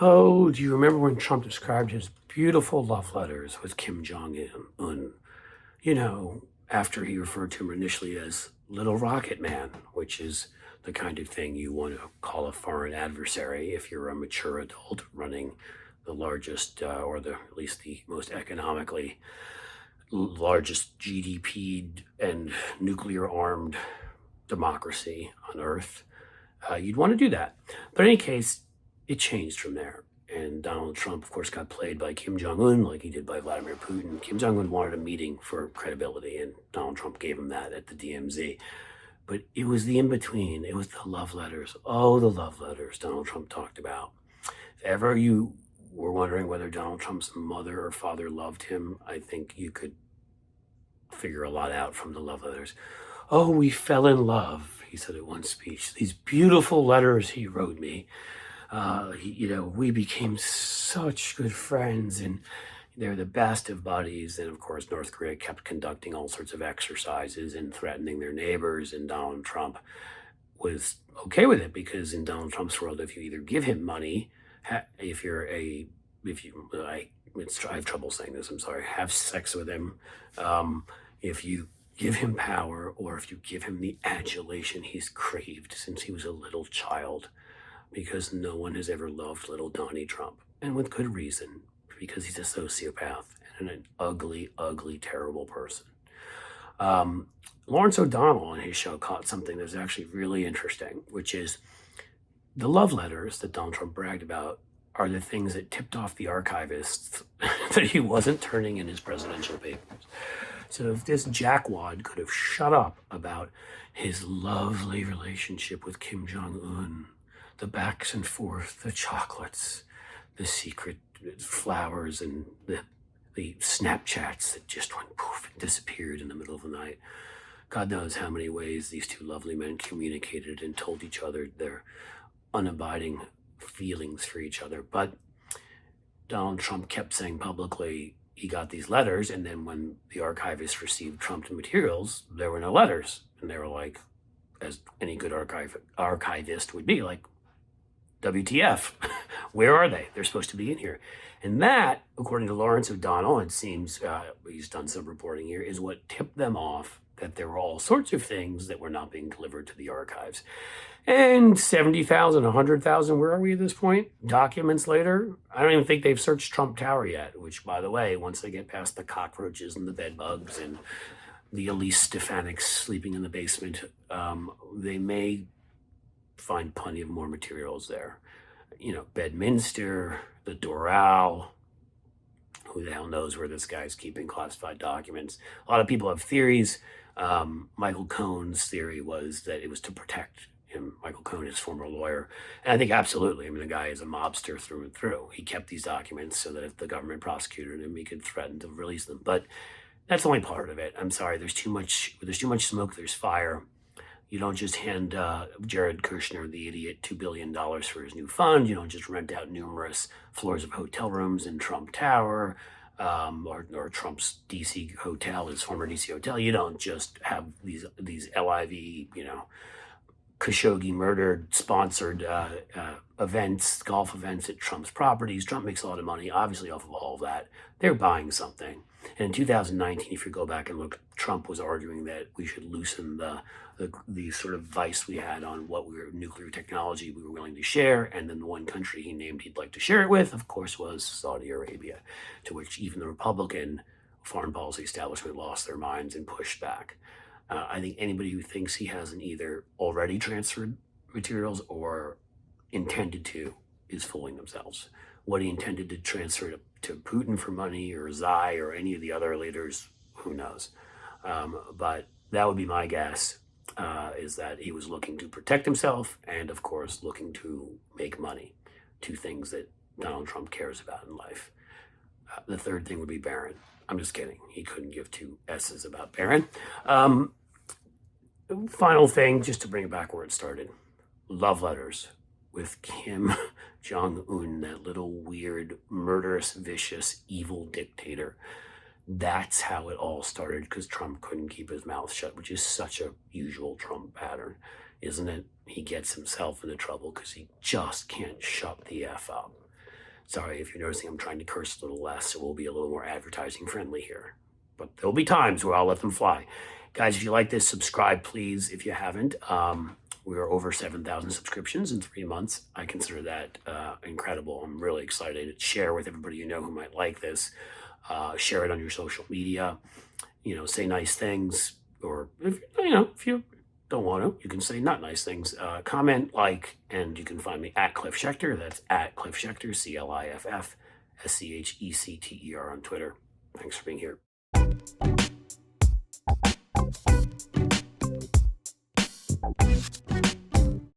Oh, do you remember when Trump described his beautiful love letters with Kim Jong-un? You know, after he referred to him initially as Little Rocket Man, which is the kind of thing you want to call a foreign adversary if you're a mature adult running the largest, or at least the most economically largest GDP and nuclear armed democracy on earth. You'd want to do that. But in any case, it changed from there. And Donald Trump, of course, got played by Kim Jong-un like he did by Vladimir Putin. Kim Jong-un wanted a meeting for credibility, and Donald Trump gave him that at the DMZ. But it was the in-between. It was the love letters. Oh, the love letters Donald Trump talked about. If ever you were wondering whether Donald Trump's mother or father loved him, I think you could figure a lot out from the love letters. Oh, we fell in love, he said at one speech. These beautiful letters he wrote me. We became such good friends, and they're the best of buddies. And of course, North Korea kept conducting all sorts of exercises and threatening their neighbors. And Donald Trump was okay with it because in Donald Trump's world, if you either give him money, I have trouble saying this, I'm sorry, have sex with him, if you give him power, or if you give him the adulation he's craved since he was a little child, because no one has ever loved little Donnie Trump, and with good reason, because he's a sociopath and an ugly, ugly, terrible person. Lawrence O'Donnell on his show caught something that was actually really interesting, which is the love letters that Donald Trump bragged about are the things that tipped off the archivists that he wasn't turning in his presidential papers. So if this jackwad could have shut up about his lovely relationship with Kim Jong-un, the backs and forth, the chocolates, the secret flowers, and the Snapchats that just went poof and disappeared in the middle of the night. God knows how many ways these two lovely men communicated and told each other their unabiding feelings for each other. But Donald Trump kept saying publicly he got these letters, and then when the archivists received Trump's materials, there were no letters. And they were like, as any good archivist would be, like, WTF, where are they? They're supposed to be in here. And that, according to Lawrence O'Donnell, it seems, he's done some reporting here, is what tipped them off that there were all sorts of things that were not being delivered to the archives. And 70,000, 100,000, where are we at this point? Documents later, I don't even think they've searched Trump Tower yet, which, by the way, once they get past the cockroaches and the bed bugs and the Elise Stefanik's sleeping in the basement, they may find plenty of more materials there. Bedminster, the Doral, who the hell knows where this guy's keeping classified documents. A lot of people have theories. Michael Cohen's theory was that it was to protect him. Michael Cohen, his former lawyer. And I think absolutely. I mean, the guy is a mobster through and through. He kept these documents so that if the government prosecuted him, he could threaten to release them. But that's only part of it. I'm sorry. There's too much smoke. There's fire. You don't just hand Jared Kushner, the idiot, $2 billion for his new fund. You don't just rent out numerous floors of hotel rooms in Trump Tower, or Trump's DC hotel, his former DC hotel. You don't just have these LIV, Khashoggi murdered sponsored events, golf events at Trump's properties. Trump makes a lot of money, obviously, off of all of that. They're buying something. And in 2019, if you go back and look, Trump was arguing that we should loosen the sort of vice we had on what nuclear technology we were willing to share. And then the one country he named he'd like to share it with, of course, was Saudi Arabia, to which even the Republican foreign policy establishment lost their minds and pushed back. I think anybody who thinks he hasn't either already transferred materials or intended to is fooling themselves. What he intended to transfer to Putin for money, or Xi, or any of the other leaders, who knows? But that would be my guess, is that he was looking to protect himself and, of course, looking to make money, two things that Donald Trump cares about in life. The third thing would be Barron. I'm just kidding. He couldn't give two S's about Barron. Final thing, just to bring it back where it started. Love letters with Kim Jong-un, that little weird, murderous, vicious, evil dictator. That's how it all started, because Trump couldn't keep his mouth shut, which is such a usual Trump pattern, isn't it? He gets himself into trouble because he just can't shut the F up. Sorry if you're noticing I'm trying to curse a little less, so we'll be a little more advertising friendly here. But there'll be times where I'll let them fly. Guys, if you like this, subscribe, please, if you haven't. We are over 7,000 subscriptions in 3 months. I consider that incredible. I'm really excited. Share with everybody you know who might like this. Share it on your social media. Say nice things. Or, if you don't want to, you can say not nice things. Comment, and you can find me at Cliff Schecter. That's at Cliff Schecter, CliffSchecter on Twitter. Thanks for being here.